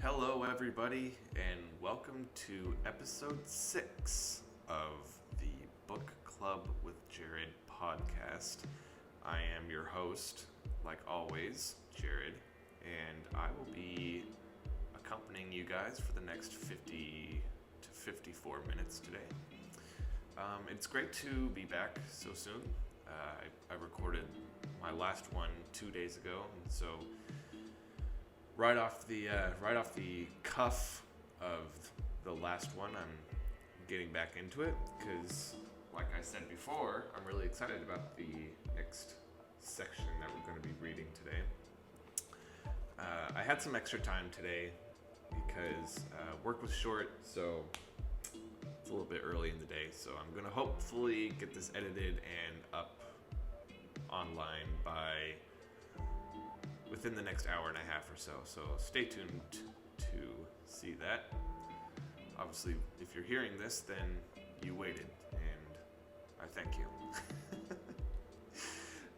Hello, everybody, and welcome to episode 6 of the Book Club with Jared podcast. I am your host, like always, Jared, and I will be accompanying you guys for the next 50 to 54 minutes today. It's great to be back so soon. I recorded my last one 2 days ago, and so right off the cuff of the last one, I'm getting back into it because, like I said before, I'm really excited about the next section that we're going to be reading today. I had some extra time today because work was short, so it's a little bit early in the day. So I'm going to hopefully get this edited and up online by within the next hour and a half or so. So stay tuned to see that. Obviously, if you're hearing this, then you waited, and I thank you.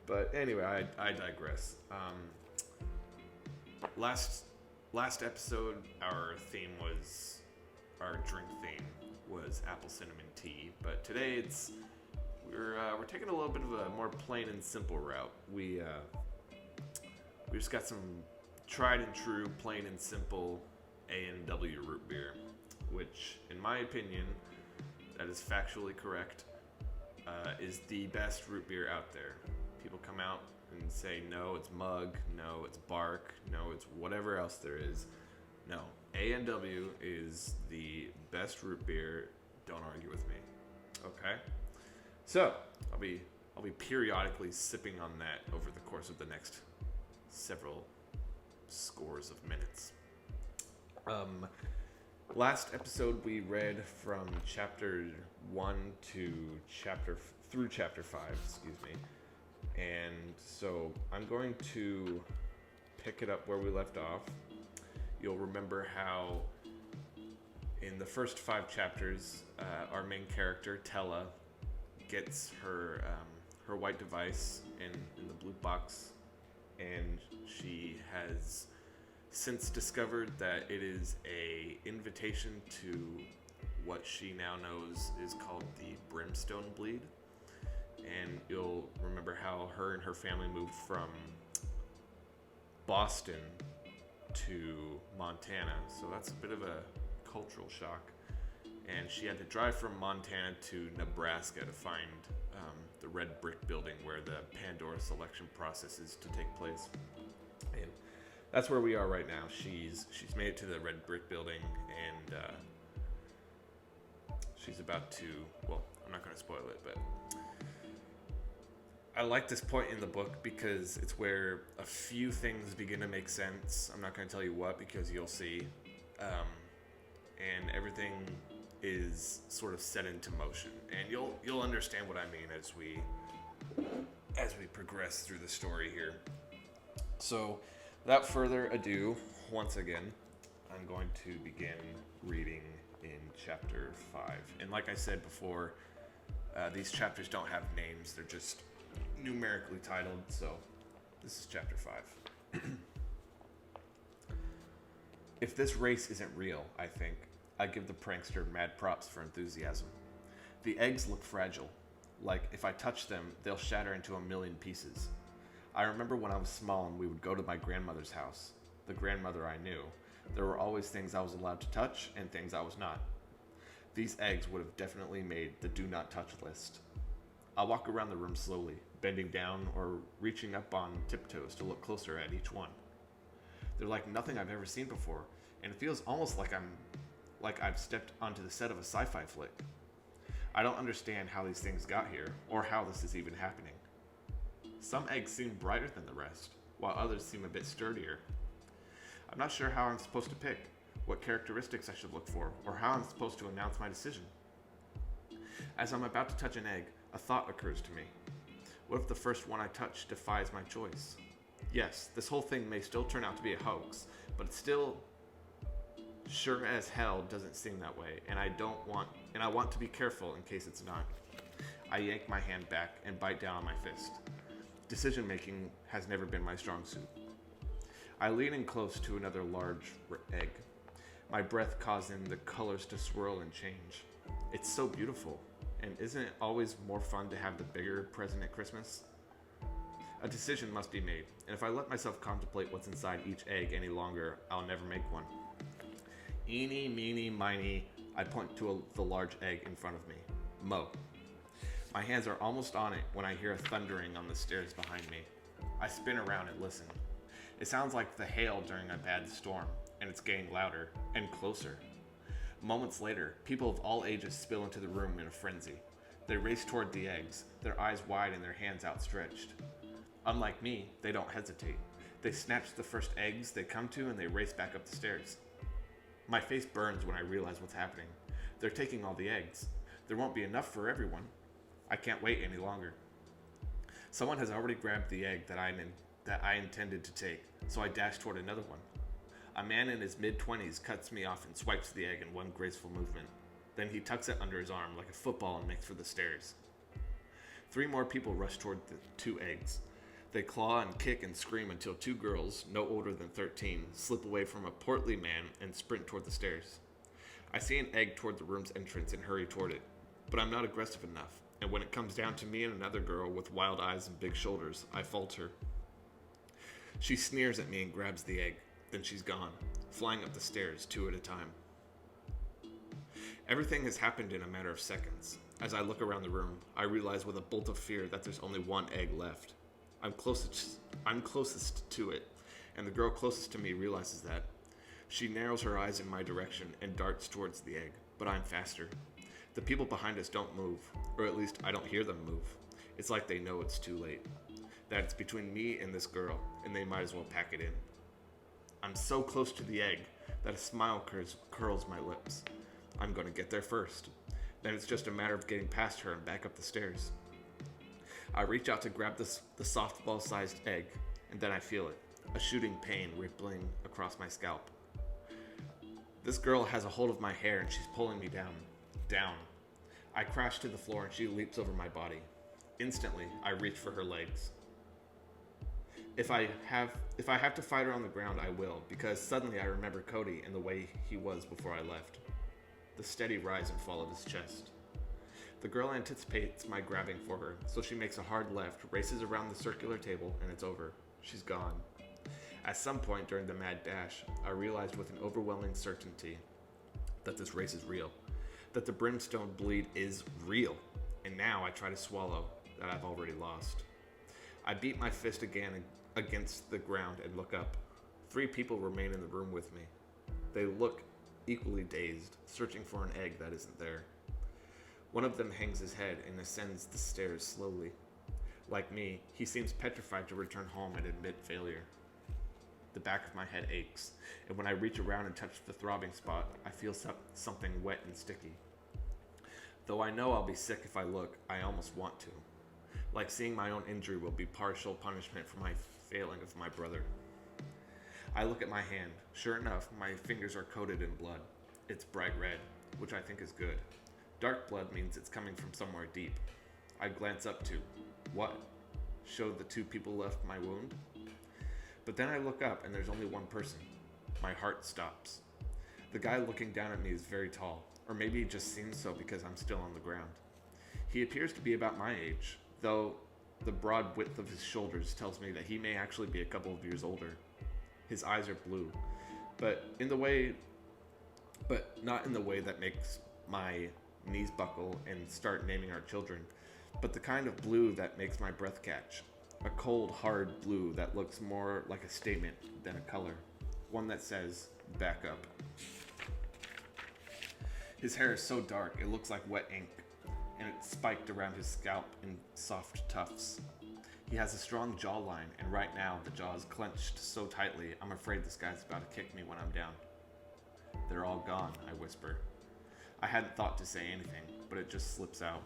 But anyway, I digress. Last episode, our drink theme was apple cinnamon tea, but today we're taking a little bit of a more plain and simple route. We just got some tried and true, plain and simple A&W Root beer, which, in my opinion, that is factually correct, is the best root beer out there. People come out and say, no, it's mug, no, it's bark, no, it's whatever else there is. No, A&W is the best root beer. Don't argue with me. Okay? So, I'll be periodically sipping on that over the course of the next several scores of minutes. Last episode we read from chapter 1 to chapter 5, excuse me. And so I'm going to pick it up where we left off. You'll remember how in the first 5 chapters, our main character, Tella, gets her white device in the blue box, and she has since discovered that it is a invitation to what she now knows is called the Brimstone Bleed. And you'll remember how her and her family moved from Boston to Montana, so that's a bit of a cultural shock. And she had to drive from Montana to Nebraska to find the red brick building where the pandora-selection process is to take place. And that's where we are right now. She's made it to the red brick building, and she's about to, well, I'm not going to spoil it, but I like this point in the book because it's where a few things begin to make sense. I'm not going to tell you what because you'll see. And everything is sort of set into motion, and you'll understand what I mean as we progress through the story here. So, without further ado, once again, I'm going to begin reading in chapter 5. And like I said before, these chapters don't have names; they're just numerically titled. So, this is chapter 5. If this race isn't real, I think, I give the prankster mad props for enthusiasm. The eggs look fragile. Like, if I touch them, they'll shatter into a million pieces. I remember when I was small and we would go to my grandmother's house, the grandmother I knew. There were always things I was allowed to touch and things I was not. These eggs would have definitely made the do not touch list. I walk around the room slowly, bending down or reaching up on tiptoes to look closer at each one. They're like nothing I've ever seen before, and it feels almost like I've stepped onto the set of a sci-fi flick. I don't understand how these things got here, or how this is even happening. Some eggs seem brighter than the rest, while others seem a bit sturdier. I'm not sure how I'm supposed to pick, what characteristics I should look for, or how I'm supposed to announce my decision. As I'm about to touch an egg, a thought occurs to me. What if the first one I touch defies my choice? Yes, this whole thing may still turn out to be a hoax, but it's still sure as hell doesn't seem that way, and I want to be careful in case it's not. I yank my hand back and bite down on my fist. Decision making has never been my strong suit. I lean in close to another large egg. my breath causing the colors to swirl and change. It's so beautiful, and isn't it always more fun to have the bigger present at Christmas? A decision must be made, and if I let myself contemplate what's inside each egg any longer, I'll never make one. Eeny, meeny, miny, I point to the large egg in front of me. Mo. My hands are almost on it when I hear a thundering on the stairs behind me. I spin around and listen. It sounds like the hail during a bad storm, and it's getting louder and closer. Moments later, people of all ages spill into the room in a frenzy. They race toward the eggs, their eyes wide and their hands outstretched. Unlike me, they don't hesitate. They snatch the first eggs they come to and they race back up the stairs. My face burns when I realize what's happening. They're taking all the eggs. There won't be enough for everyone. I can't wait any longer. Someone has already grabbed the egg that I intended to take, so I dash toward another one. A man in his mid-20s cuts me off and swipes the egg in one graceful movement. Then he tucks it under his arm like a football and makes for the stairs. 3 more people rush toward the 2 eggs. They claw and kick and scream until 2 girls, no older than 13, slip away from a portly man and sprint toward the stairs. I see an egg toward the room's entrance and hurry toward it, but I'm not aggressive enough, and when it comes down to me and another girl with wild eyes and big shoulders, I falter. She sneers at me and grabs the egg, then she's gone, flying up the stairs 2 at a time. Everything has happened in a matter of seconds. As I look around the room, I realize with a bolt of fear that there's only 1 egg left. I'm closest to it, and the girl closest to me realizes that. She narrows her eyes in my direction and darts towards the egg, but I'm faster. The people behind us don't move, or at least I don't hear them move. It's like they know it's too late, that it's between me and this girl, and they might as well pack it in. I'm so close to the egg that a smile curls my lips. I'm going to get there first. Then it's just a matter of getting past her and back up the stairs. I reach out to grab the softball-sized egg, and then I feel it, a shooting pain rippling across my scalp. This girl has a hold of my hair and she's pulling me down. I crash to the floor and she leaps over my body. Instantly, I reach for her legs. If I have to fight her on the ground, I will, because suddenly I remember Cody and the way he was before I left. The steady rise and fall of his chest. The girl anticipates my grabbing for her, so she makes a hard left, races around the circular table, and it's over. She's gone. At some point during the mad dash, I realized with an overwhelming certainty that this race is real, that the brimstone bleed is real, and now I try to swallow that I've already lost. I beat my fist again against the ground and look up. 3 people remain in the room with me. They look equally dazed, searching for an egg that isn't there. One of them hangs his head and ascends the stairs slowly. Like me, he seems petrified to return home and admit failure. The back of my head aches, and when I reach around and touch the throbbing spot, I feel something wet and sticky. Though I know I'll be sick if I look, I almost want to. Like seeing my own injury will be partial punishment for my failing of my brother. I look at my hand. Sure enough, my fingers are coated in blood. It's bright red, which I think is good. Dark blood means it's coming from somewhere deep. I glance up to, what? Showed the 2 people left my wound? But then I look up and there's only 1 person. My heart stops. The guy looking down at me is very tall, or maybe it just seems so because I'm still on the ground. He appears to be about my age, though the broad width of his shoulders tells me that he may actually be a couple of years older. His eyes are blue, but not in the way that makes my knees buckle and start naming our children, but the kind of blue that makes my breath catch. A cold, hard blue that looks more like a statement than a color. One that says, back up. His hair is so dark, it looks like wet ink, and it's spiked around his scalp in soft tufts. He has a strong jawline, and right now the jaw is clenched so tightly, I'm afraid this guy's about to kick me when I'm down. They're all gone, I whisper. I hadn't thought to say anything, but it just slips out.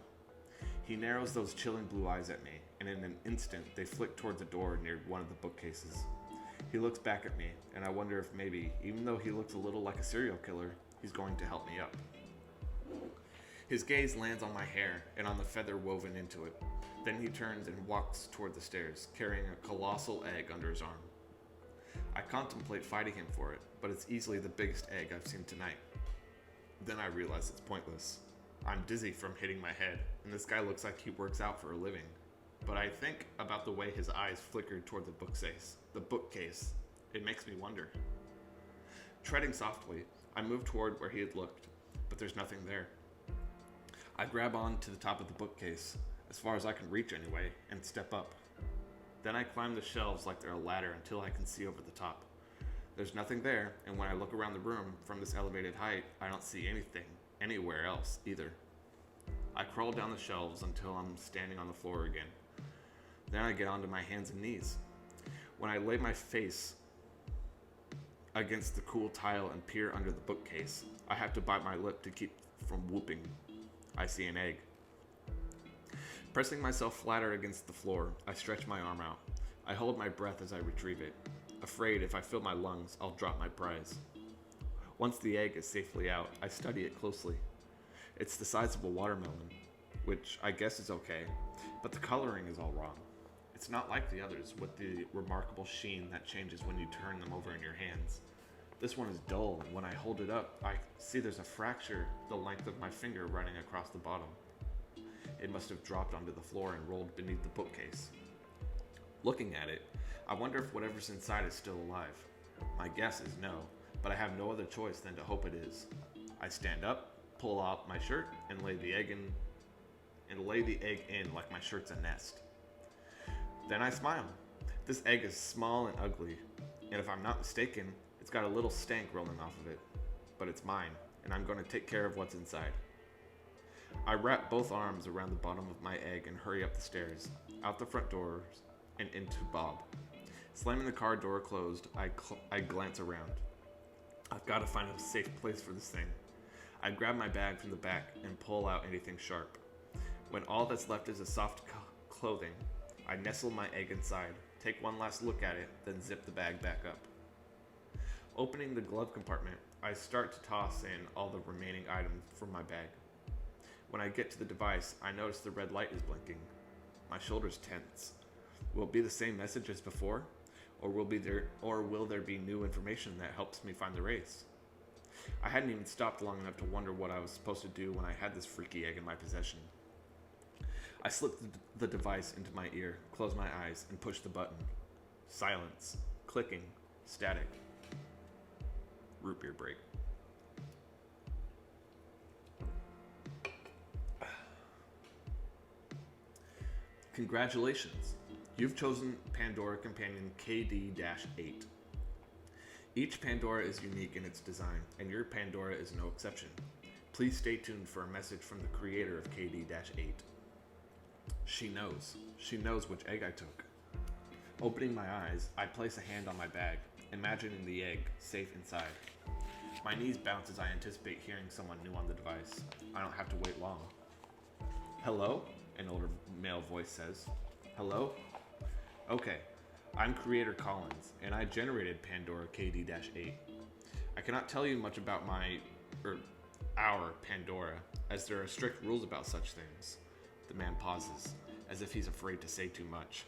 He narrows those chilling blue eyes at me, and in an instant they flick towards a door near one of the bookcases. He looks back at me, and I wonder if maybe, even though he looks a little like a serial killer, he's going to help me up. His gaze lands on my hair and on the feather woven into it. Then he turns and walks toward the stairs, carrying a colossal egg under his arm. I contemplate fighting him for it, but it's easily the biggest egg I've seen tonight. Then I realize it's pointless. I'm dizzy from hitting my head, and this guy looks like he works out for a living. But I think about the way his eyes flickered toward the bookcase. It makes me wonder. Treading softly, I move toward where he had looked, but there's nothing there. I grab on to the top of the bookcase, as far as I can reach anyway, and step up. Then I climb the shelves like they're a ladder until I can see over the top. There's nothing there, and when I look around the room from this elevated height, I don't see anything anywhere else either. I crawl down the shelves until I'm standing on the floor again. Then I get onto my hands and knees. When I lay my face against the cool tile and peer under the bookcase, I have to bite my lip to keep from whooping. I see an egg. Pressing myself flatter against the floor, I stretch my arm out. I hold my breath as I retrieve it, afraid if I fill my lungs, I'll drop my prize. Once the egg is safely out, I study it closely. It's the size of a watermelon, which I guess is okay, but the coloring is all wrong. It's not like the others with the remarkable sheen that changes when you turn them over in your hands. This one is dull, and when I hold it up, I see there's a fracture the length of my finger running across the bottom. It must have dropped onto the floor and rolled beneath the bookcase. Looking at it, I wonder if whatever's inside is still alive. My guess is no, but I have no other choice than to hope it is. I stand up, pull out my shirt, and lay the egg in like my shirt's a nest. Then I smile. This egg is small and ugly, and if I'm not mistaken, it's got a little stank rolling off of it. But it's mine, and I'm going to take care of what's inside. I wrap both arms around the bottom of my egg and hurry up the stairs, out the front doors, and into Bob. Slamming the car door closed, I glance around. I've got to find a safe place for this thing. I grab my bag from the back and pull out anything sharp. When all that's left is a soft clothing, I nestle my egg inside, take one last look at it, then zip the bag back up. Opening the glove compartment, I start to toss in all the remaining items from my bag. When I get to the device, I notice the red light is blinking. My shoulders tense. Will it be the same message as before? Or will there be new information that helps me find the race? I hadn't even stopped long enough to wonder what I was supposed to do when I had this freaky egg in my possession. I slip the device into my ear, close my eyes, and push the button. Silence. Clicking. Static. Root beer break. Congratulations. You've chosen Pandora Companion KD-8. Each Pandora is unique in its design, and your Pandora is no exception. Please stay tuned for a message from the creator of KD-8. She knows. She knows which egg I took. Opening my eyes, I place a hand on my bag, imagining the egg safe inside. My knees bounce as I anticipate hearing someone new on the device. I don't have to wait long. Hello? An older male voice says. Hello? Okay, I'm Creator Collins, and I generated Pandora KD-8. I cannot tell you much about our Pandora, as there are strict rules about such things. The man pauses, as if he's afraid to say too much.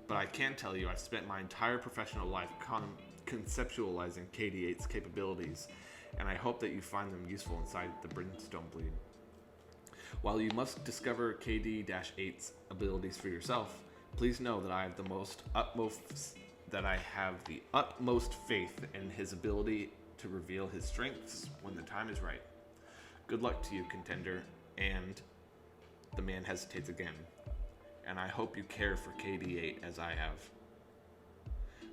But I can tell you I've spent my entire professional life conceptualizing KD-8's capabilities, and I hope that you find them useful inside the Brimstone Bleed. While you must discover KD-8's abilities for yourself, please know that I have the utmost faith in his ability to reveal his strengths when the time is right. Good luck to you, contender, and the man hesitates again. And I hope you care for KD-8 as I have.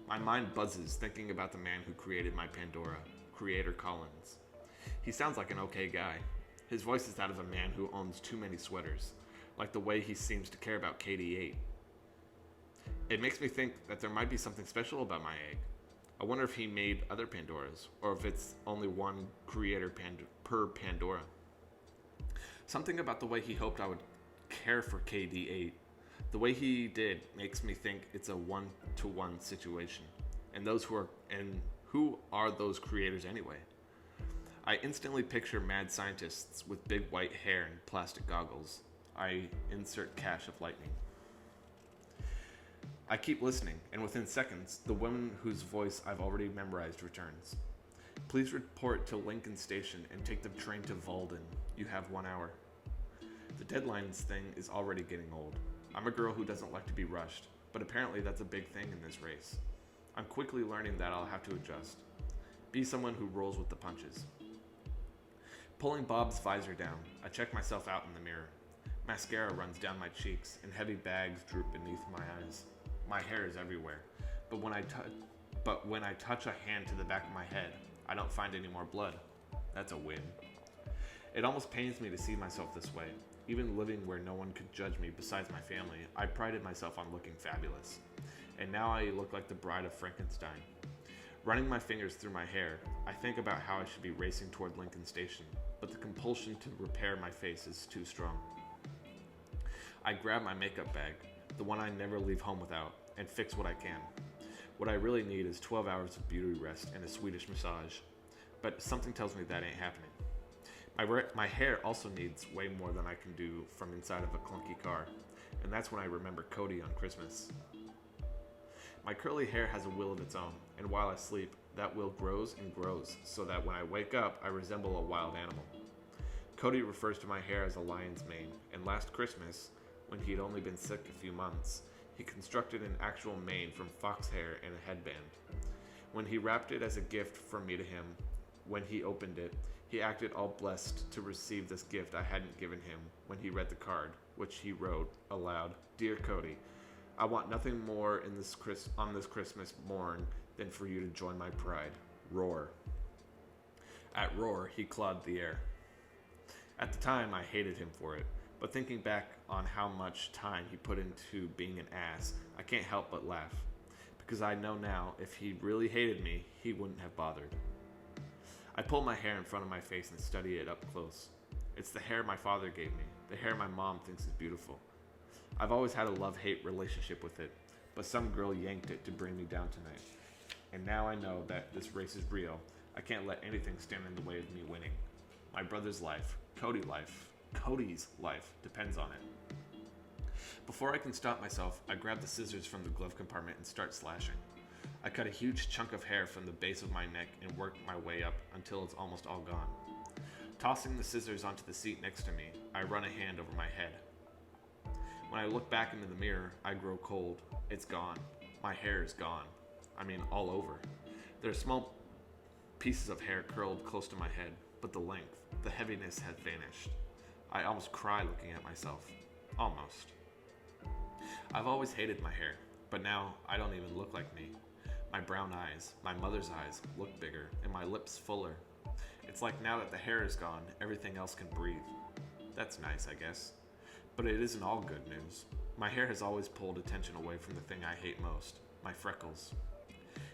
My mind buzzes thinking about the man who created my Pandora, Creator Collins. He sounds like an okay guy. His voice is that of a man who owns too many sweaters, like the way he seems to care about KD-8. It makes me think that there might be something special about my egg. I wonder if he made other Pandoras, or if it's only one creator per Pandora. Something about the way he hoped I would care for KD-8. The way he did makes me think it's a one-to-one situation. And who are those creators anyway? I instantly picture mad scientists with big white hair and plastic goggles. I insert cache of lightning. I keep listening, and within seconds, the woman whose voice I've already memorized returns. Please report to Lincoln Station and take the train to Walden. You have 1 hour. The deadlines thing is already getting old. I'm a girl who doesn't like to be rushed, but apparently that's a big thing in this race. I'm quickly learning that I'll have to adjust. Be someone who rolls with the punches. Pulling Bob's visor down, I check myself out in the mirror. Mascara runs down my cheeks, and heavy bags droop beneath my eyes. My hair is everywhere, but when I touch a hand to the back of my head, I don't find any more blood. That's a win. It almost pains me to see myself this way. Even living where no one could judge me besides my family, I prided myself on looking fabulous. And now I look like the bride of Frankenstein. Running my fingers through my hair, I think about how I should be racing toward Lincoln Station, but the compulsion to repair my face is too strong. I grab my makeup bag, the one I never leave home without, and fix what I can. What I really need is 12 hours of beauty rest and a Swedish massage, but something tells me that ain't happening. My hair also needs way more than I can do from inside of a clunky car, and that's when I remember Cody on Christmas. My curly hair has a will of its own, and while I sleep, that will grows and grows, so that when I wake up, I resemble a wild animal. Cody refers to my hair as a lion's mane, and last Christmas, when he'd only been sick a few months, he constructed an actual mane from fox hair and a headband. When he wrapped it as a gift from me to him, when he opened it, he acted all blessed to receive this gift I hadn't given him when he read the card, which he wrote aloud, "Dear Cody, I want nothing more on this Christmas morn than for you to join my pride. Roar." At Roar, he clawed the air. At the time, I hated him for it, but thinking back on how much time he put into being an ass, I can't help but laugh, because I know now if he really hated me, he wouldn't have bothered. I pull my hair in front of my face and study it up close. It's the hair my father gave me, the hair my mom thinks is beautiful. I've always had a love-hate relationship with it, but some girl yanked it to bring me down tonight. And now I know that this race is real. I can't let anything stand in the way of me winning. My brother's life, Cody's life depends on it. Before I can stop myself, I grab the scissors from the glove compartment and start slashing. I cut a huge chunk of hair from the base of my neck and work my way up until it's almost all gone. Tossing the scissors onto the seat next to me, I run a hand over my head. When I look back into the mirror, I grow cold. It's gone. My hair is gone. I mean, all over. There are small pieces of hair curled close to my head, but the length, the heaviness has vanished. I almost cry looking at myself. Almost. I've always hated my hair, but now I don't even look like me. My brown eyes, my mother's eyes, look bigger, and my lips fuller. It's like now that the hair is gone, everything else can breathe. That's nice, I guess. But it isn't all good news. My hair has always pulled attention away from the thing I hate most, my freckles.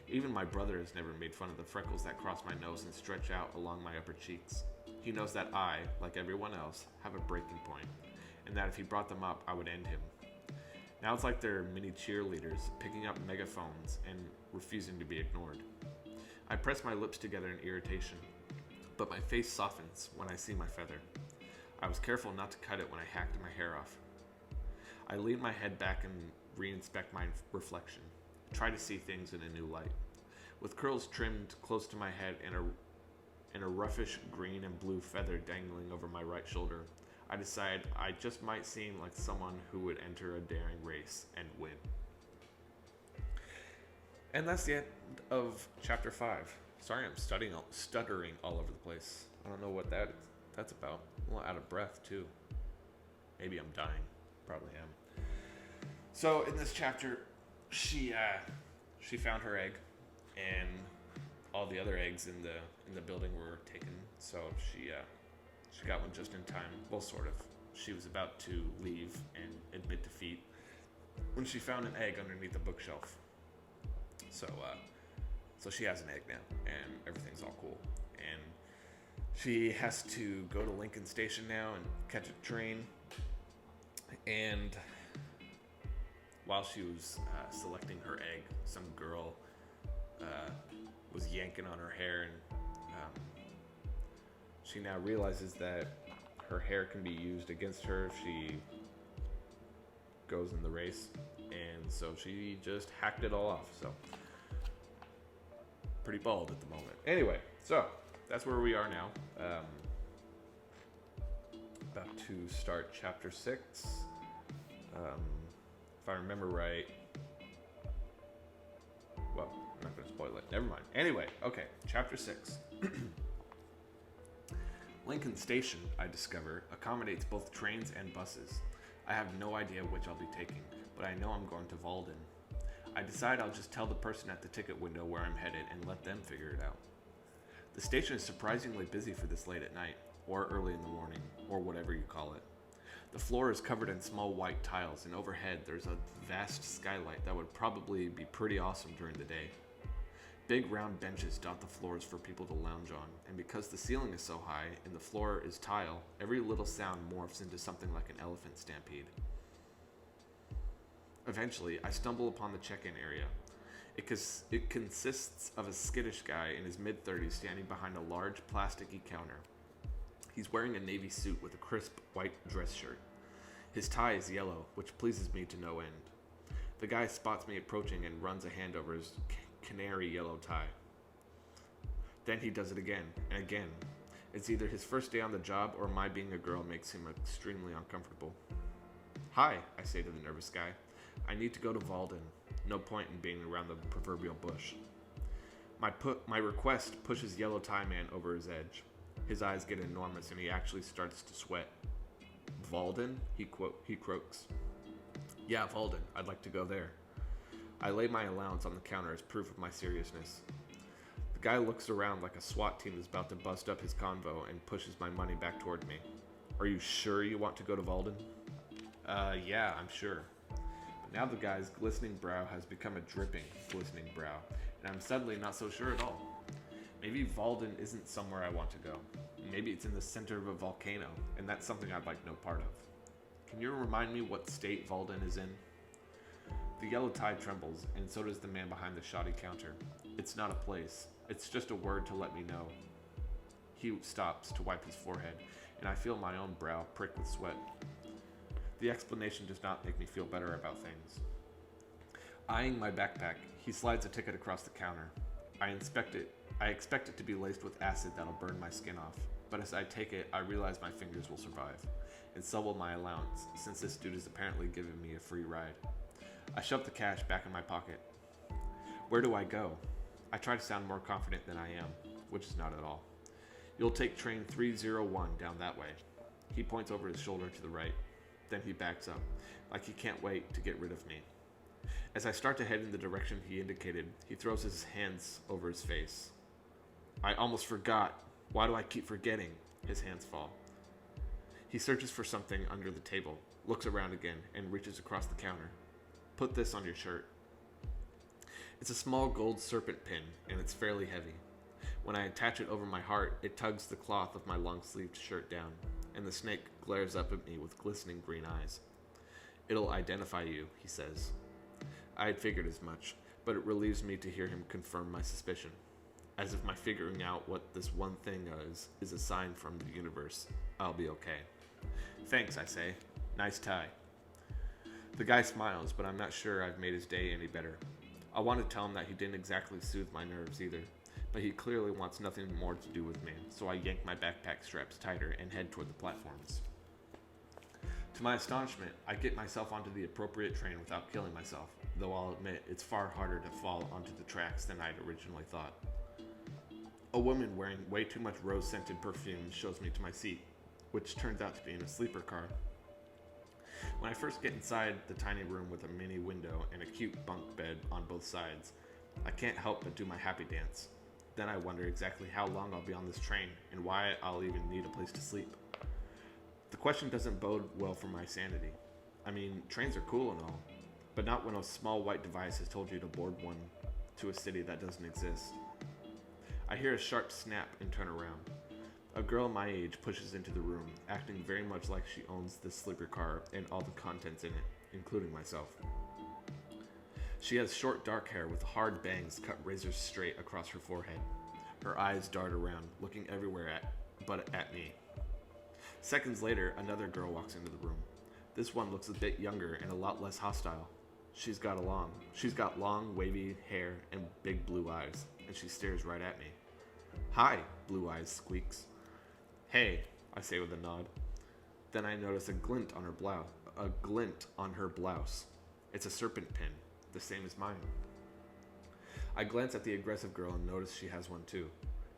Even my brother has never made fun of the freckles that cross my nose and stretch out along my upper cheeks. He knows that I, like everyone else, have a breaking point, and that if he brought them up, I would end him. Now it's like they're mini cheerleaders, picking up megaphones and refusing to be ignored. I press my lips together in irritation, but my face softens when I see my feather. I was careful not to cut it when I hacked my hair off. I lean my head back and re-inspect my reflection, try to see things in a new light. With curls trimmed close to my head and a roughish green and blue feather dangling over my right shoulder, I decide I just might seem like someone who would enter a daring race and win. And that's the end of chapter 5. Sorry I'm stuttering all over the place. I don't know what that's about. I'm a little out of breath too. Maybe I'm dying. Probably am. So in this chapter, she found her egg, and all the other eggs in the building were taken. So she got one just in time. Well, sort of. She was about to leave and admit defeat when she found an egg underneath the bookshelf. So she has an egg now, and everything's all cool. And she has to go to Lincoln Station now and catch a train. And while she was selecting her egg, some girl was yanking on her hair, and she now realizes that her hair can be used against her if she goes in the race, and so she just hacked it all off. So pretty bald at the moment. Anyway, so that's where we are now. About to start chapter 6. If I remember right, well, I'm not going to spoil it. Never mind. Anyway, okay, chapter 6. Lincoln Station, I discover, accommodates both trains and buses. I have no idea which I'll be taking, but I know I'm going to Walden. I decide I'll just tell the person at the ticket window where I'm headed and let them figure it out. The station is surprisingly busy for this late at night, or early in the morning, or whatever you call it. The floor is covered in small white tiles, and overhead there's a vast skylight that would probably be pretty awesome during the day. Big round benches dot the floors for people to lounge on, and because the ceiling is so high and the floor is tile, every little sound morphs into something like an elephant stampede. Eventually, I stumble upon the check-in area. It consists of a skittish guy in his mid-30s standing behind a large plasticky counter. He's wearing a navy suit with a crisp white dress shirt. His tie is yellow, which pleases me to no end. The guy spots me approaching and runs a hand over his canary yellow tie. Then he does it again and again. It's either his first day on the job or my being a girl makes him extremely uncomfortable. "Hi," I say to the nervous guy. "I need to go to Walden. No point in being around the proverbial bush." My request pushes Yellow Tie Man over his edge. His eyes get enormous and he actually starts to sweat. "Walden?" he croaks. "Yeah, Walden. I'd like to go there." I lay my allowance on the counter as proof of my seriousness. The guy looks around like a SWAT team is about to bust up his convo and pushes my money back toward me. "Are you sure you want to go to Walden?" Yeah, I'm sure." But now the guy's glistening brow has become a dripping, glistening brow, and I'm suddenly not so sure at all. Maybe Walden isn't somewhere I want to go. Maybe it's in the center of a volcano, and that's something I'd like no part of. "Can you remind me what state Walden is in?" The yellow tie trembles, and so does the man behind the shoddy counter. "It's not a place. It's just a word to let me know." He stops to wipe his forehead, and I feel my own brow prick with sweat. The explanation does not make me feel better about things. Eyeing my backpack, he slides a ticket across the counter. I expect it to be laced with acid that'll burn my skin off, but as I take it, I realize my fingers will survive, and so will my allowance, since this dude is apparently giving me a free ride. I shove the cash back in my pocket. "Where do I go?" I try to sound more confident than I am, which is not at all. "You'll take train 301 down that way." He points over his shoulder to the right. Then he backs up, like he can't wait to get rid of me. As I start to head in the direction he indicated, he throws his hands over his face. "I almost forgot. Why do I keep forgetting?" His hands fall. He searches for something under the table, looks around again, and reaches across the counter. "Put this on your shirt." It's a small gold serpent pin, and it's fairly heavy. When I attach it over my heart, it tugs the cloth of my long-sleeved shirt down, and the snake glares up at me with glistening green eyes. "It'll identify you," he says. I had figured as much, but it relieves me to hear him confirm my suspicion, as if my figuring out what this one thing is a sign from the universe. I'll be okay. "Thanks," I say. "Nice tie." The guy smiles, but I'm not sure I've made his day any better. I want to tell him that he didn't exactly soothe my nerves either, but he clearly wants nothing more to do with me, so I yank my backpack straps tighter and head toward the platforms. To my astonishment, I get myself onto the appropriate train without killing myself, though I'll admit it's far harder to fall onto the tracks than I'd originally thought. A woman wearing way too much rose-scented perfume shows me to my seat, which turns out to be in a sleeper car. When I first get inside the tiny room with a mini window and a cute bunk bed on both sides, I can't help but do my happy dance. Then I wonder exactly how long I'll be on this train and why I'll even need a place to sleep. The question doesn't bode well for my sanity. I mean, trains are cool and all, but not when a small white device has told you to board one to a city that doesn't exist. I hear a sharp snap and turn around. A girl my age pushes into the room, acting very much like she owns this sleeper car and all the contents in it, including myself. She has short dark hair with hard bangs cut razor straight across her forehead. Her eyes dart around, looking everywhere but at me. Seconds later, another girl walks into the room. This one looks a bit younger and a lot less hostile. She's got long, wavy hair and big blue eyes, and she stares right at me. "Hi," Blue Eyes squeaks. "Hey," I say with a nod. Then I notice a glint on her blouse. It's a serpent pin, the same as mine. I glance at the aggressive girl and notice she has one too.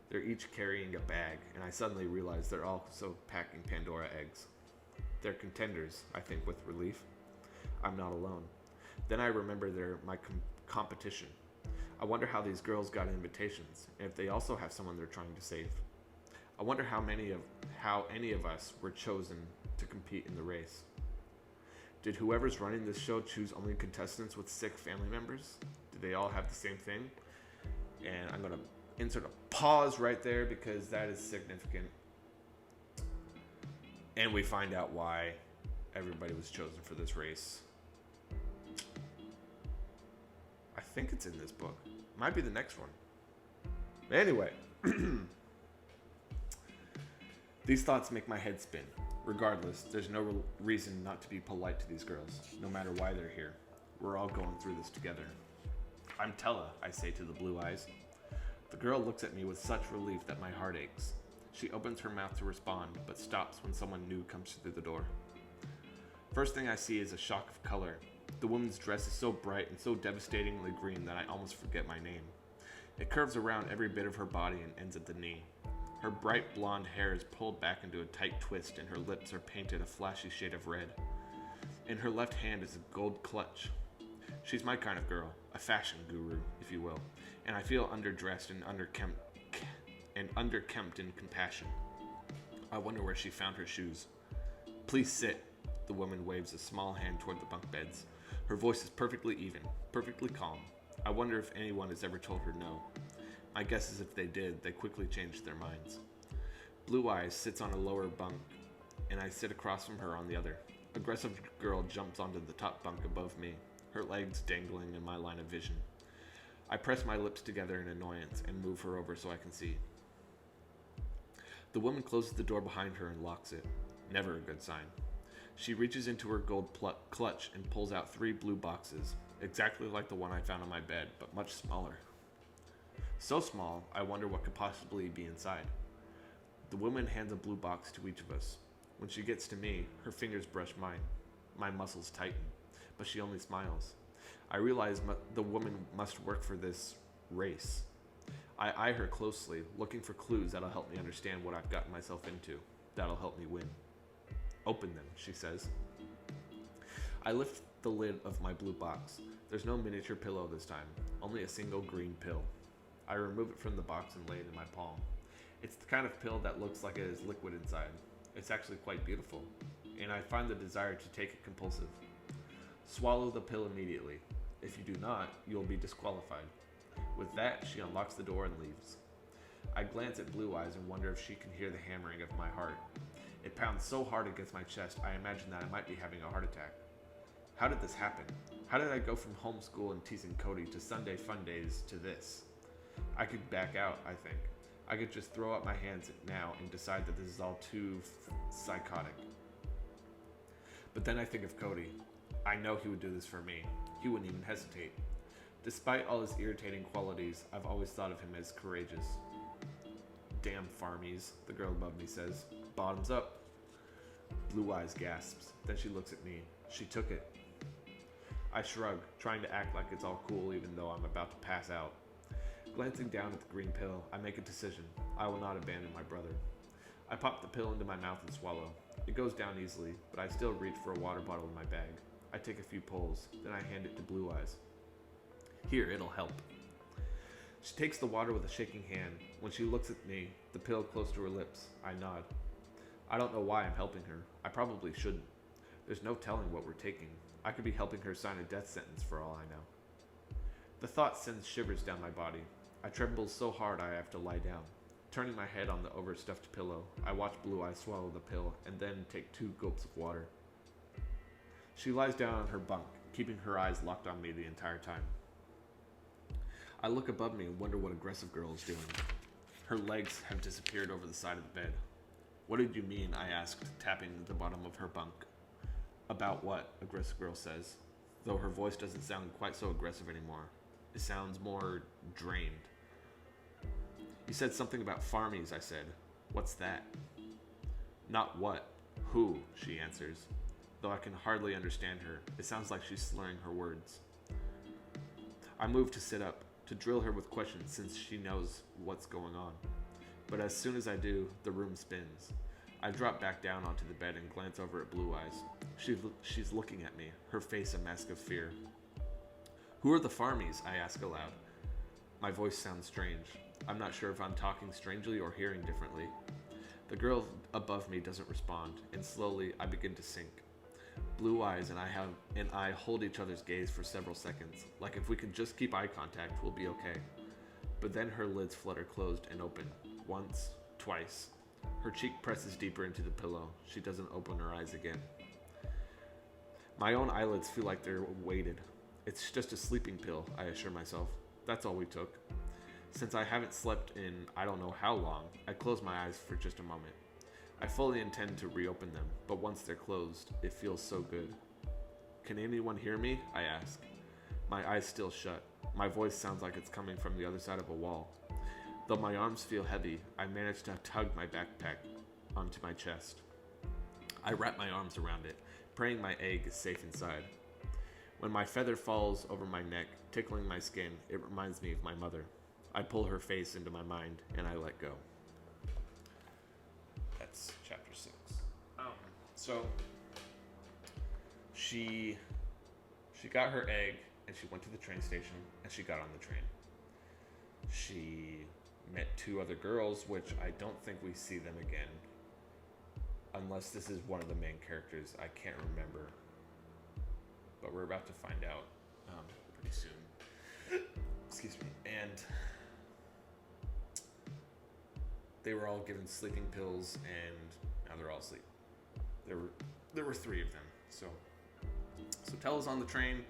They're each carrying a bag, and I suddenly realize they're also packing Pandora eggs. They're contenders, I think with relief. I'm not alone. Then I remember they're my competition. I wonder how these girls got invitations, and if they also have someone they're trying to save. I wonder how any of us were chosen to compete in the race. Did whoever's running this show choose only contestants with sick family members? Do they all have the same thing? And I'm going to insert a pause right there because that is significant. And we find out why everybody was chosen for this race. I think it's in this book. Might be the next one. Anyway. These thoughts make my head spin. Regardless, there's no reason not to be polite to these girls, no matter why they're here. We're all going through this together. "I'm Tella," I say to the Blue Eyes. The girl looks at me with such relief that my heart aches. She opens her mouth to respond, but stops when someone new comes through the door. First thing I see is a shock of color. The woman's dress is so bright and so devastatingly green that I almost forget my name. It curves around every bit of her body and ends at the knee. Her bright blonde hair is pulled back into a tight twist and her lips are painted a flashy shade of red. In her left hand is a gold clutch. She's my kind of girl, a fashion guru, if you will, and I feel underdressed and underkempt in compassion. I wonder where she found her shoes. "Please sit." The woman waves a small hand toward the bunk beds. Her voice is perfectly even, perfectly calm. I wonder if anyone has ever told her no. My guess is if they did, they quickly changed their minds. Blue Eyes sits on a lower bunk, and I sit across from her on the other. Aggressive girl jumps onto the top bunk above me, her legs dangling in my line of vision. I press my lips together in annoyance and move her over so I can see. The woman closes the door behind her and locks it. Never a good sign. She reaches into her gold clutch and pulls out 3 blue boxes, exactly like the one I found on my bed, but much smaller. So small, I wonder what could possibly be inside. The woman hands a blue box to each of us. When she gets to me, her fingers brush mine. My muscles tighten, but she only smiles. I realize the woman must work for this race. I eye her closely, looking for clues that'll help me understand what I've gotten myself into. That'll help me win. "Open them," she says. I lift the lid of my blue box. There's no miniature pillow this time, only a single green pill. I remove it from the box and lay it in my palm. It's the kind of pill that looks like it has liquid inside. It's actually quite beautiful, and I find the desire to take it compulsive. Swallow the pill immediately. If you do not, you'll be disqualified. With that, she unlocks the door and leaves. I glance at Blue Eyes and wonder if she can hear the hammering of my heart. It pounds so hard against my chest, I imagine that I might be having a heart attack. How did this happen? How did I go from homeschool and teasing Cody to Sunday fun days to this? I could back out, I think. I could just throw up my hands now and decide that this is all too psychotic. But then I think of Cody. I know he would do this for me. He wouldn't even hesitate. Despite all his irritating qualities, I've always thought of him as courageous. "Damn farmies," the girl above me says. "Bottoms up." Blue Eyes gasps. Then she looks at me. She took it. I shrug, trying to act like it's all cool even though I'm about to pass out. Glancing down at the green pill, I make a decision. I will not abandon my brother. I pop the pill into my mouth and swallow. It goes down easily, but I still reach for a water bottle in my bag. I take a few pulls, then I hand it to Blue Eyes. "Here, it'll help." She takes the water with a shaking hand. When she looks at me, the pill close to her lips, I nod. I don't know why I'm helping her. I probably shouldn't. There's no telling what we're taking. I could be helping her sign a death sentence for all I know. The thought sends shivers down my body. I tremble so hard I have to lie down. Turning my head on the overstuffed pillow, I watch Blue Eyes swallow the pill and then take 2 gulps of water. She lies down on her bunk, keeping her eyes locked on me the entire time. I look above me and wonder what aggressive girl is doing. Her legs have disappeared over the side of the bed. "What did you mean?" I asked, tapping the bottom of her bunk. About what? Aggressive girl says, though her voice doesn't sound quite so aggressive anymore. It sounds more drained. You said something about farmies, I said. What's that? Not what. Who, she answers. Though I can hardly understand her. It sounds like she's slurring her words. I move to sit up, to drill her with questions since she knows what's going on. But as soon as I do, the room spins. I drop back down onto the bed and glance over at Blue Eyes. She's looking at me, her face a mask of fear. Who are the farmies? I ask aloud. My voice sounds strange. I'm not sure if I'm talking strangely or hearing differently. The girl above me doesn't respond, and slowly I begin to sink. Blue Eyes and I hold each other's gaze for several seconds, like if we can just keep eye contact, we'll be okay. But then her lids flutter closed and open. Once, twice. Her cheek presses deeper into the pillow. She doesn't open her eyes again. My own eyelids feel like they're weighted. It's just a sleeping pill, I assure myself. That's all we took. Since I haven't slept in I don't know how long, I close my eyes for just a moment. I fully intend to reopen them, but once they're closed, it feels so good. Can anyone hear me? I ask. My eyes still shut. My voice sounds like it's coming from the other side of a wall. Though my arms feel heavy, I manage to tug my backpack onto my chest. I wrap my arms around it, praying my egg is safe inside. When my feather falls over my neck, tickling my skin, it reminds me of my mother. I pull her face into my mind, and I let go. That's chapter 6. So she got her egg, and she went to the train station, and she got on the train. She met 2 other girls, which I don't think we see them again, unless this is one of the main characters. I can't remember, but we're about to find out pretty soon. Excuse me. And they were all given sleeping pills, and now they're all asleep. There were 3 of them. So Tella's on the train.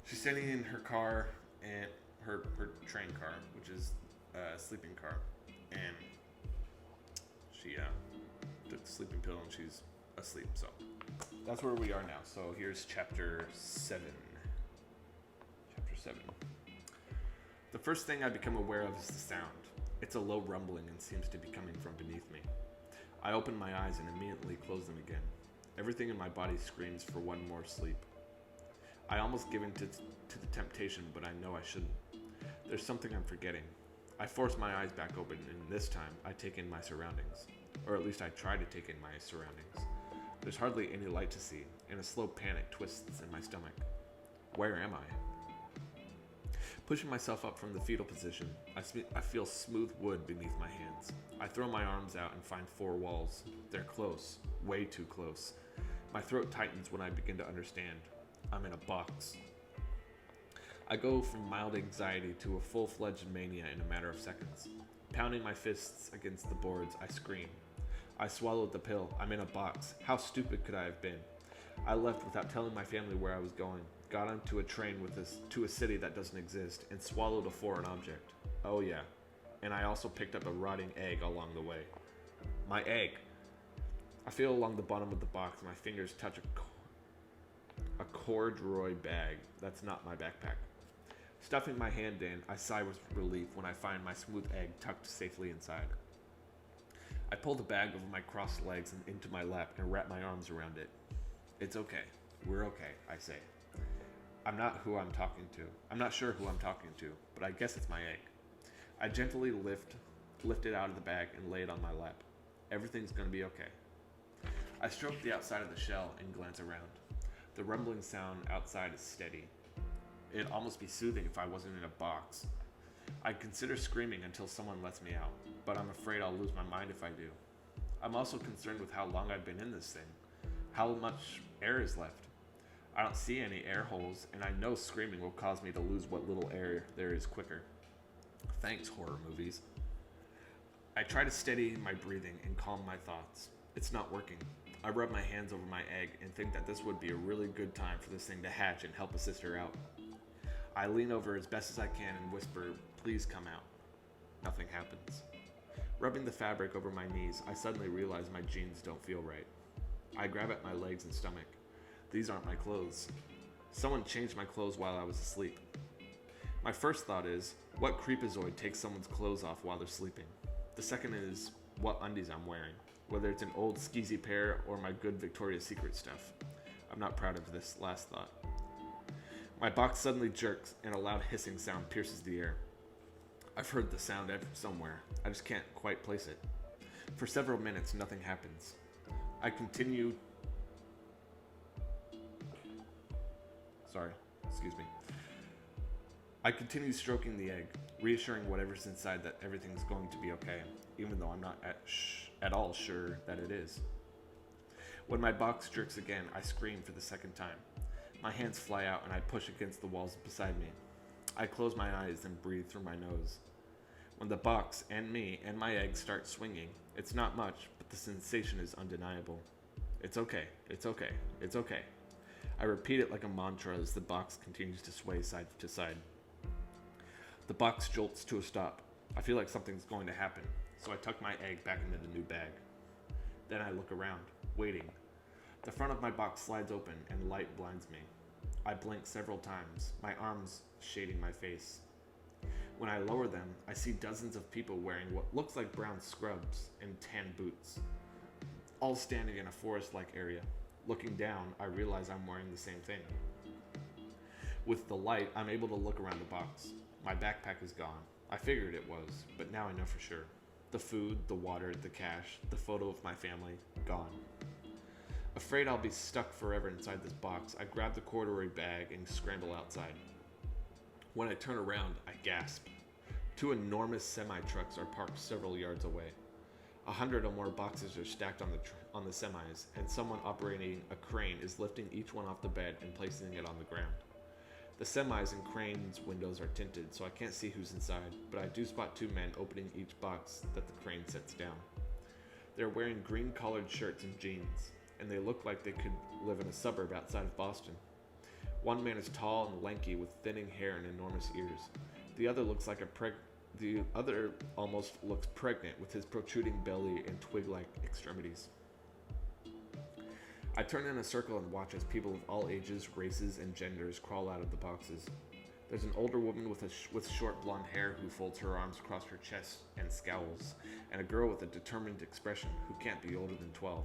She's sitting in her car, and her train car, which is a sleeping car, and she took the sleeping pill and she's asleep. So that's where we are now. So here's chapter 7. Chapter 7. The first thing I become aware of is the sound. It's a low rumbling and seems to be coming from beneath me. I open my eyes and immediately close them again. Everything in my body screams for one more sleep. I almost give in to the temptation, but I know I shouldn't. There's something I'm forgetting. I force my eyes back open, and this time I take in my surroundings. Or at least I try to take in my surroundings. There's hardly any light to see, and a slow panic twists in my stomach. Where am I? Pushing myself up from the fetal position, I feel smooth wood beneath my hands. I throw my arms out and find 4 walls. They're close, way too close. My throat tightens when I begin to understand. I'm in a box. I go from mild anxiety to a full-fledged mania in a matter of seconds. Pounding my fists against the boards, I scream. I swallowed the pill. I'm in a box. How stupid could I have been? I left without telling my family where I was going, got onto a train to a city that doesn't exist, and swallowed a foreign object. Oh yeah, and I also picked up a rotting egg along the way. My egg! I feel along the bottom of the box, my fingers touch a corduroy bag. That's not my backpack. Stuffing my hand in, I sigh with relief when I find my smooth egg tucked safely inside. I pull the bag over my crossed legs and into my lap and wrap my arms around it. It's okay. We're okay, I say. I'm not who I'm talking to. I'm not sure who I'm talking to, but I guess it's my egg. I gently lift it out of the bag and lay it on my lap. Everything's gonna be okay. I stroke the outside of the shell and glance around. The rumbling sound outside is steady. It'd almost be soothing if I wasn't in a box. I consider screaming until someone lets me out, but I'm afraid I'll lose my mind if I do. I'm also concerned with how long I've been in this thing. How much air is left. I don't see any air holes, and I know screaming will cause me to lose what little air there is quicker. Thanks, horror movies. I try to steady my breathing and calm my thoughts. It's not working. I rub my hands over my egg and think that this would be a really good time for this thing to hatch and help a sister out. I lean over as best as I can and whisper, "Please come out." Nothing happens. Rubbing the fabric over my knees, I suddenly realize my jeans don't feel right. I grab at my legs and stomach. These aren't my clothes. Someone changed my clothes while I was asleep. My first thought is, what creepazoid takes someone's clothes off while they're sleeping? The second is, what undies I'm wearing, whether it's an old skeezy pair or my good Victoria's Secret stuff. I'm not proud of this last thought. My box suddenly jerks and a loud hissing sound pierces the air. I've heard the sound somewhere. I just can't quite place it. For several minutes, nothing happens. I continue stroking the egg, reassuring whatever's inside that everything's going to be okay, even though I'm not at all sure that it is. When my box jerks again, I scream for the second time. My hands fly out and I push against the walls beside me. I close my eyes and breathe through my nose. When the box and me and my egg start swinging, it's not much, but the sensation is undeniable. It's okay, it's okay, it's okay. I repeat it like a mantra as the box continues to sway side to side. The box jolts to a stop. I feel like something's going to happen, so I tuck my egg back into the new bag. Then I look around, waiting. The front of my box slides open and light blinds me. I blink several times, my arms shading my face. When I lower them, I see dozens of people wearing what looks like brown scrubs and tan boots, all standing in a forest-like area. Looking down, I realize I'm wearing the same thing. With the light, I'm able to look around the box. My backpack is gone. I figured it was, but now I know for sure. The food, the water, the cash, the photo of my family, gone. Afraid I'll be stuck forever inside this box, I grab the corduroy bag and scramble outside. When I turn around, I gasp. 2 enormous semi-trucks are parked several yards away. 100 or more boxes are stacked on the semis, and someone operating a crane is lifting each one off the bed and placing it on the ground. The semis and crane's windows are tinted, so I can't see who's inside, but I do spot 2 men opening each box that the crane sets down. They're wearing green-collared shirts and jeans, and they look like they could live in a suburb outside of Boston. One man is tall and lanky with thinning hair and enormous ears. The other almost looks pregnant with his protruding belly and twig-like extremities. I turn in a circle and watch as people of all ages, races, and genders crawl out of the boxes. There's an older woman with short blonde hair who folds her arms across her chest and scowls, and a girl with a determined expression who can't be older than 12.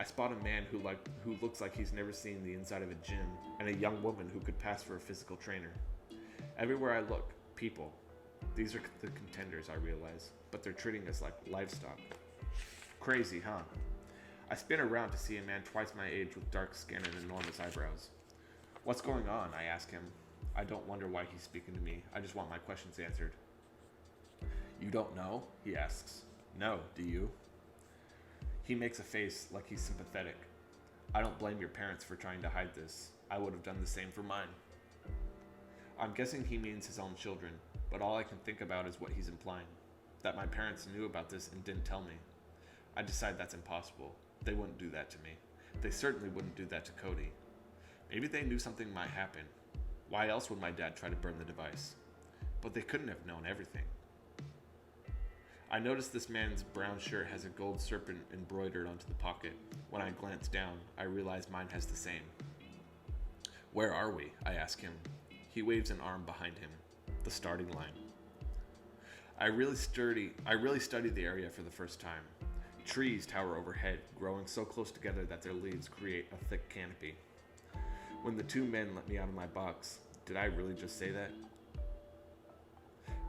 I spot a man who looks like he's never seen the inside of a gym, and a young woman who could pass for a physical trainer. Everywhere I look, people. These are the contenders, I realize, but they're treating us like livestock. Crazy, huh? I spin around to see a man twice my age with dark skin and enormous eyebrows. What's going on? I ask him. I don't wonder why he's speaking to me. I just want my questions answered. You don't know? He asks. No, do you? He makes a face like he's sympathetic. I don't blame your parents for trying to hide this. I would have done the same for mine. I'm guessing he means his own children, but all I can think about is what he's implying. That my parents knew about this and didn't tell me. I decide that's impossible. They wouldn't do that to me. They certainly wouldn't do that to Cody. Maybe they knew something might happen. Why else would my dad try to burn the device? But they couldn't have known everything. I notice this man's brown shirt has a gold serpent embroidered onto the pocket. When I glance down, I realize mine has the same. Where are we? I ask him. He waves an arm behind him. The starting line. I really study the area for the first time. Trees tower overhead, growing so close together that their leaves create a thick canopy. When the 2 men let me out of my box, did I really just say that?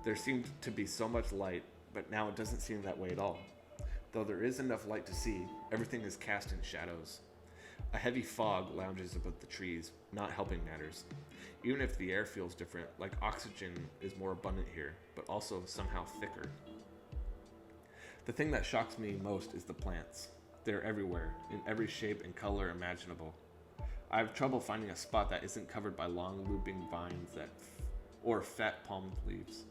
There seemed to be so much light, but now it doesn't seem that way at all. Though there is enough light to see, everything is cast in shadows. A heavy fog lounges above the trees, not helping matters. Even if the air feels different, like oxygen is more abundant here, but also somehow thicker. The thing that shocks me most is the plants. They're everywhere, in every shape and color imaginable. I have trouble finding a spot that isn't covered by long looping vines or fat palm leaves.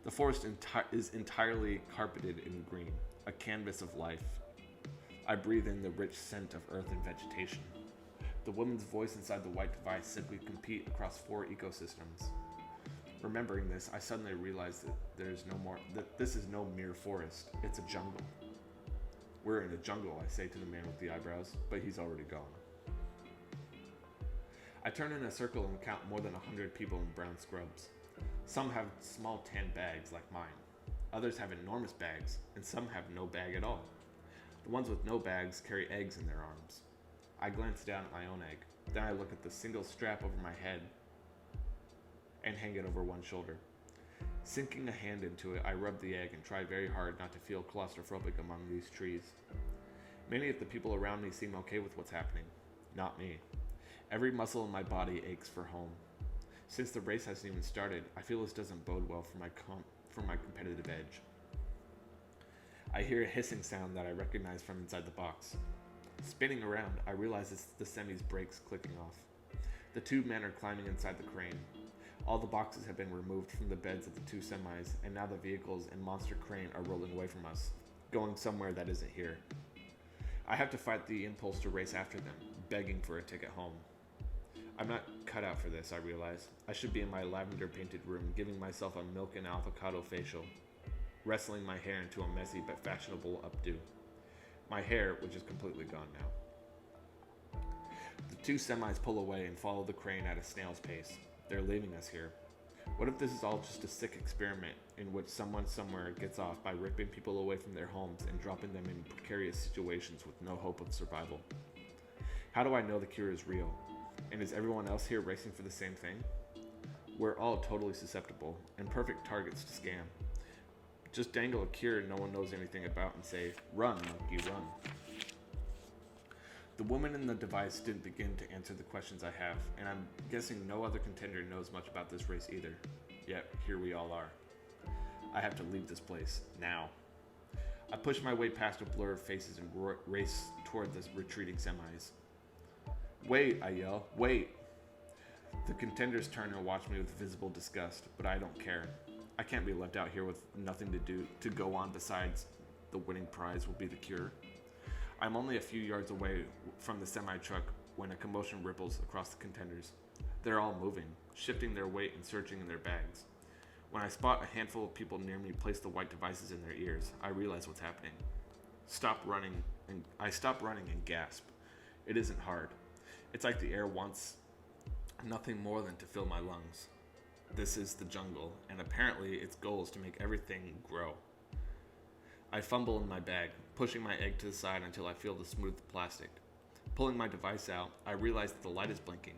The forest is entirely carpeted in green, a canvas of life. I breathe in the rich scent of earth and vegetation. The woman's voice inside the white device said we compete across 4 ecosystems. Remembering this, I suddenly realized that this is no mere forest, it's a jungle. We're in a jungle, I say to the man with the eyebrows, but he's already gone. I turn in a circle and count more than 100 people in brown scrubs. Some have small tan bags like mine. Others have enormous bags, and some have no bag at all. The ones with no bags carry eggs in their arms. I glance down at my own egg. Then I look at the single strap over my head and hang it over one shoulder. Sinking a hand into it, I rub the egg and try very hard not to feel claustrophobic among these trees. Many of the people around me seem okay with what's happening. Not me. Every muscle in my body aches for home. Since the race hasn't even started, I feel this doesn't bode well for my competitive edge. I hear a hissing sound that I recognize from inside the box. Spinning around, I realize it's the semi's brakes clicking off. The two men are climbing inside the crane. All the boxes have been removed from the beds of the two semis, and now the vehicles and monster crane are rolling away from us, going somewhere that isn't here. I have to fight the impulse to race after them, begging for a ticket home. I'm not cut out for this, I realize. I should be in my lavender-painted room, giving myself a milk and avocado facial, wrestling my hair into a messy but fashionable updo. My hair, which is completely gone now. The two semis pull away and follow the crane at a snail's pace. They're leaving us here. What if this is all just a sick experiment in which someone somewhere gets off by ripping people away from their homes and dropping them in precarious situations with no hope of survival? How do I know the cure is real? And is everyone else here racing for the same thing? We're all totally susceptible and perfect targets to scam. Just dangle a cure no one knows anything about and say, "Run, monkey, run." The woman in the device didn't begin to answer the questions I have, and I'm guessing no other contender knows much about this race either. Yet, here we all are. I have to leave this place, now. I push my way past a blur of faces and race toward the retreating semis. "Wait," I yell, "wait!" The contenders turn and watch me with visible disgust, but I don't care. I can't be left out here with nothing to go on besides the winning prize will be the cure. I'm only a few yards away from the semi-truck when a commotion ripples across the contenders. They're all moving, shifting their weight and searching in their bags. When I spot a handful of people near me place the white devices in their ears, I realize what's happening. I stop running and gasp. It isn't hard. It's like the air wants nothing more than to fill my lungs. This is the jungle, and apparently its goal is to make everything grow. I fumble in my bag, pushing my egg to the side until I feel the smooth plastic. Pulling my device out, I realize that the light is blinking.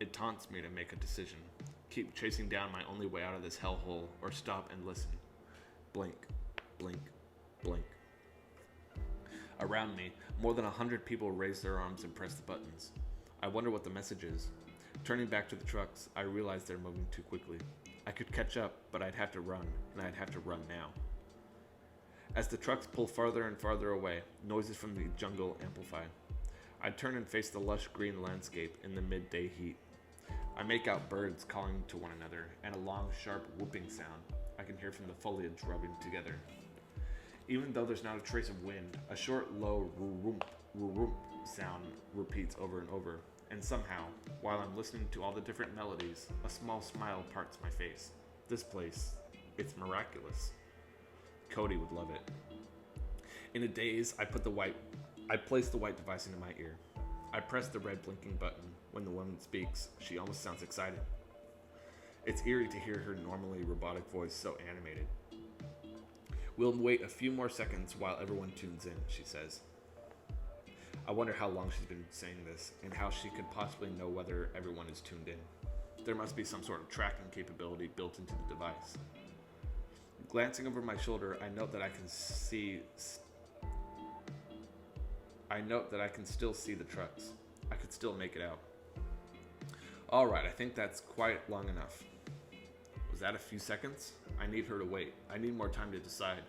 It taunts me to make a decision. Keep chasing down my only way out of this hellhole, or stop and listen. Blink, blink, blink. Around me, more than 100 people raise their arms and press the buttons. I wonder what the message is. Turning back to the trucks, I realize they're moving too quickly. I could catch up, but I'd have to run, and I'd have to run now. As the trucks pull farther and farther away, noises from the jungle amplify. I turn and face the lush green landscape in the midday heat. I make out birds calling to one another, and a long, sharp whooping sound I can hear from the foliage rubbing together. Even though there's not a trace of wind, a short, low roomp sound repeats over and over, and somehow, while I'm listening to all the different melodies, a small smile parts my face. This place, it's miraculous. Cody would love it. In a daze, I place the white device into my ear. I press the red blinking button. When the woman speaks, she almost sounds excited. It's eerie to hear her normally robotic voice so animated. "We'll wait a few more seconds while everyone tunes in," she says. I wonder how long she's been saying this, and how she could possibly know whether everyone is tuned in. There must be some sort of tracking capability built into the device. Glancing over my shoulder, I note that I can still see the trucks. I could still make it out. All right, I think that's quite long enough. Was that a few seconds? I need her to wait. I need more time to decide.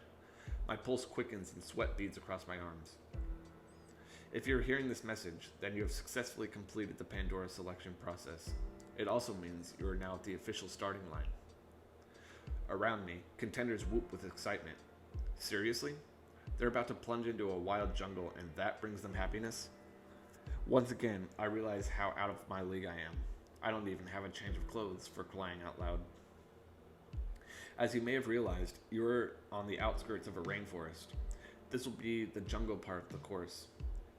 My pulse quickens and sweat beads across my arms. If you're hearing this message, then you have successfully completed the pandora-selection process. It also means you are now at the official starting line. Around me, contenders whoop with excitement. Seriously? They're about to plunge into a wild jungle, and that brings them happiness? Once again, I realize how out of my league I am. I don't even have a change of clothes, for crying out loud. As you may have realized, you're on the outskirts of a rainforest. This will be the jungle part of the course.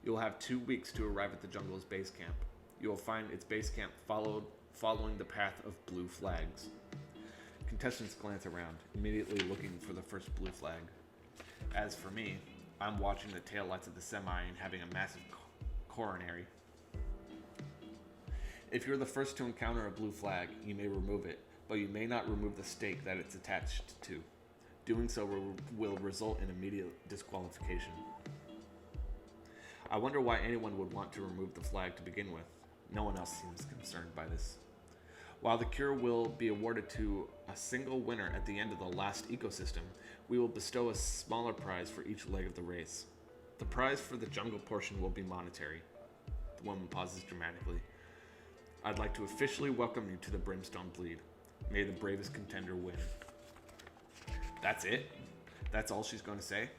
You will have 2 weeks to arrive at the jungle's base camp. You will find its base camp following the path of blue flags. Contestants glance around, immediately looking for the first blue flag. As for me, I'm watching the taillights of the semi and having a massive coronary. If you're the first to encounter a blue flag, you may remove it, but you may not remove the stake that it's attached to. Doing so will result in immediate disqualification. I wonder why anyone would want to remove the flag to begin with. No one else seems concerned by this. While the cure will be awarded to a single winner at the end of the last ecosystem, we will bestow a smaller prize for each leg of the race. The prize for the jungle portion will be monetary. The woman pauses dramatically. I'd like to officially welcome you to the Brimstone Bleed. May the bravest contender win. That's it? That's all she's going to say?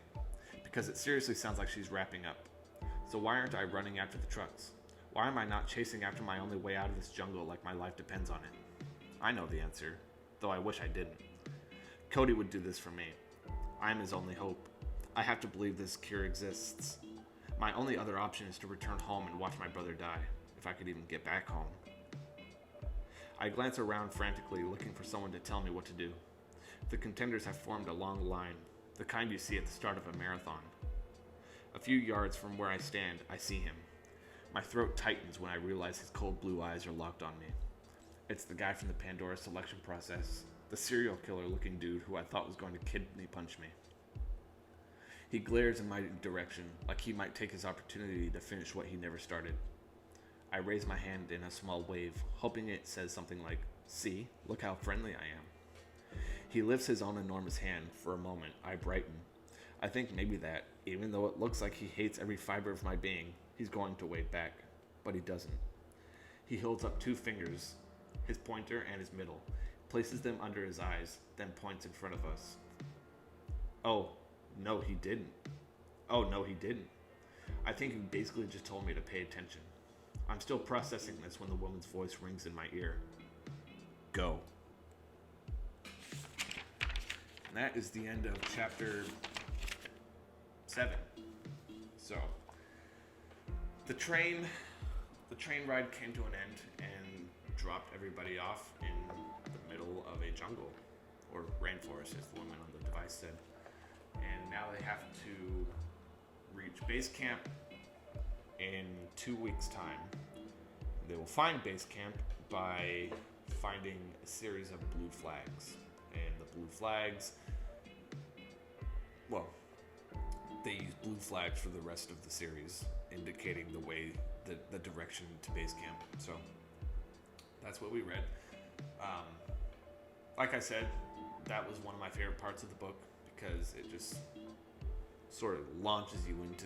Because it seriously sounds like she's wrapping up. So why aren't I running after the trucks? Why am I not chasing after my only way out of this jungle like my life depends on it? I know the answer, though I wish I didn't. Cody would do this for me. I'm his only hope. I have to believe this cure exists. My only other option is to return home and watch my brother die, if I could even get back home. I glance around frantically, looking for someone to tell me what to do. The contenders have formed a long line, the kind you see at the start of a marathon. A few yards from where I stand, I see him. My throat tightens when I realize his cold blue eyes are locked on me. It's the guy from the pandora-selection process, the serial killer looking dude who I thought was going to kidney punch me. He glares in my direction like he might take his opportunity to finish what he never started. I raise my hand in a small wave, hoping it says something like, "See, look how friendly I am." He lifts his own enormous hand. For a moment, I brighten. I think maybe that, even though it looks like he hates every fiber of my being, he's going to wave back, but he doesn't. He holds up 2 fingers, his pointer and his middle, places them under his eyes, then points in front of us. Oh, no, he didn't. Oh, no, he didn't. I think he basically just told me to pay attention. I'm still processing this when the woman's voice rings in my ear. Go. And that is the end of chapter 7. So, the train ride came to an end and dropped everybody off in the middle of a jungle, or rainforest, as the woman on the device said. And now they have to reach base camp in 2 weeks' time. They will find base camp by finding a series of blue flags. And the blue flags, well, they use blue flags for the rest of the series, indicating the way, the direction to base camp. So that's what we read. Like I said, that was one of my favorite parts of the book because it just sort of launches you into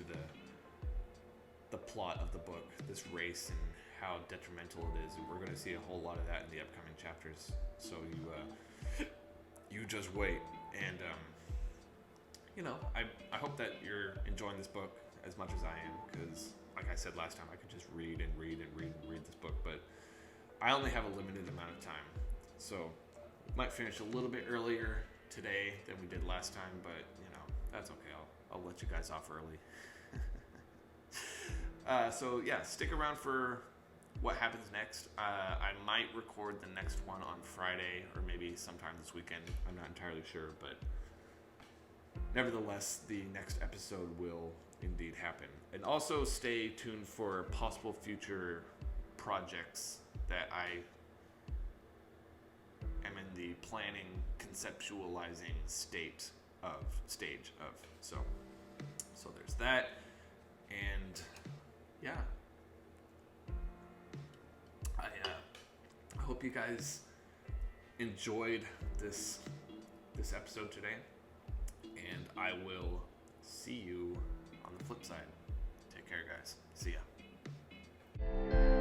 the plot of the book, this race and how detrimental it is, and we're going to see a whole lot of that in the upcoming chapters. So you just wait, and I hope that you're enjoying this book as much as I am, because like I said last time, I could just read this book, but I only have a limited amount of time, so might finish a little bit earlier today than we did last time, but that's okay. I'll let you guys off early. So yeah, stick around for what happens next. I might record the next one on Friday or maybe sometime this weekend. I'm not entirely sure, but nevertheless, the next episode will indeed happen. And also stay tuned for possible future projects that I am in the planning, conceptualizing stage of. So there's that. And yeah, I hope you guys enjoyed this episode today, and I will see you on the flip side. Take care, guys. See ya.